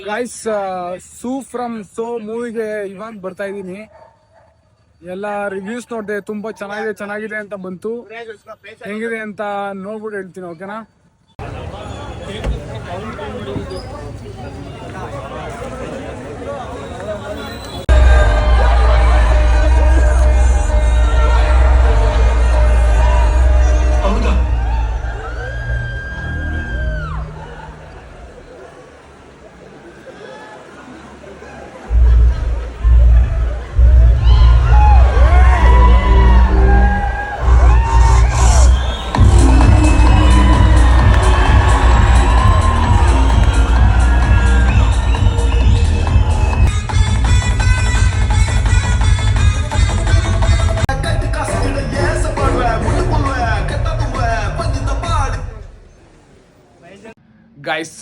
Guys, Suu from so ಮೂವಿಗೆ ಇವಾಗ ಬರ್ತಾ ಇದ್ದೀನಿ. ಎಲ್ಲ ರಿವ್ಯೂಸ್ ನೋಡಿದೆ, ತುಂಬಾ ಚೆನ್ನಾಗಿದೆ ಅಂತ ಬಂತು. ಹೆಂಗಿದೆ ಅಂತ ನೋಡ್ಬಿಟ್ಟು ಹೇಳ್ತೀನಿ, ಓಕೆನಾ? ಗೈಸ್,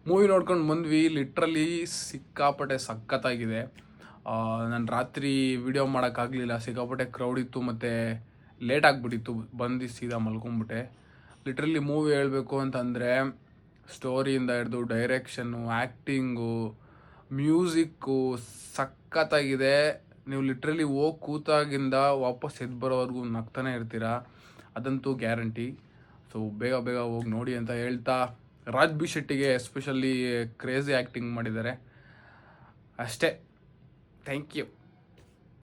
ಮೂವಿ ನೋಡ್ಕೊಂಡು ಬಂದ್ವಿ. ಲಿಟ್ರಲಿ ಸಿಕ್ಕಾಪಟ್ಟೆ ಸಖತ್ತಾಗಿದೆ. ನಾನು ರಾತ್ರಿ ವಿಡಿಯೋ ಮಾಡೋಕ್ಕಾಗಲಿಲ್ಲ, ಸಿಕ್ಕಾಪಟ್ಟೆ ಕ್ರೌಡ್ ಇತ್ತು ಮತ್ತು ಲೇಟ್ ಆಗಿಬಿಟ್ಟಿತ್ತು. ಬಂದು ಸೀದಾ ಮಲ್ಕೊಂಬಿಟ್ಟೆ. ಲಿಟ್ರಲಿ ಮೂವಿ ಹೇಳಬೇಕು ಅಂತಂದರೆ ಸ್ಟೋರಿಯಿಂದ ಹಿಡಿದು ಡೈರೆಕ್ಷನ್ನು, ಆ್ಯಕ್ಟಿಂಗು, ಮ್ಯೂಸಿಕ್ಕು ಸಖತ್ತಾಗಿದೆ. ನೀವು ಲಿಟ್ರಲಿ ಹೋಗಿ ಕೂತಾಗಿಂದ ವಾಪಸ್ ಎದ್ದು ಬರೋವರೆಗೂ ನಗ್ತಾನೆ ಇರ್ತೀರ, ಅದಂತೂ ಗ್ಯಾರಂಟಿ. ಸೊ ಬೇಗ ಹೋಗಿ ನೋಡಿ ಅಂತ ಹೇಳ್ತಾ, ರಾಜ್ ಬಿ ಶೆಟ್ಟಿಗೆ ಎಸ್ಪೆಷಲಿ ಕ್ರೇಜಿ ಆ್ಯಕ್ಟಿಂಗ್ ಮಾಡಿದ್ದಾರೆ ಅಷ್ಟೇ. Thank you.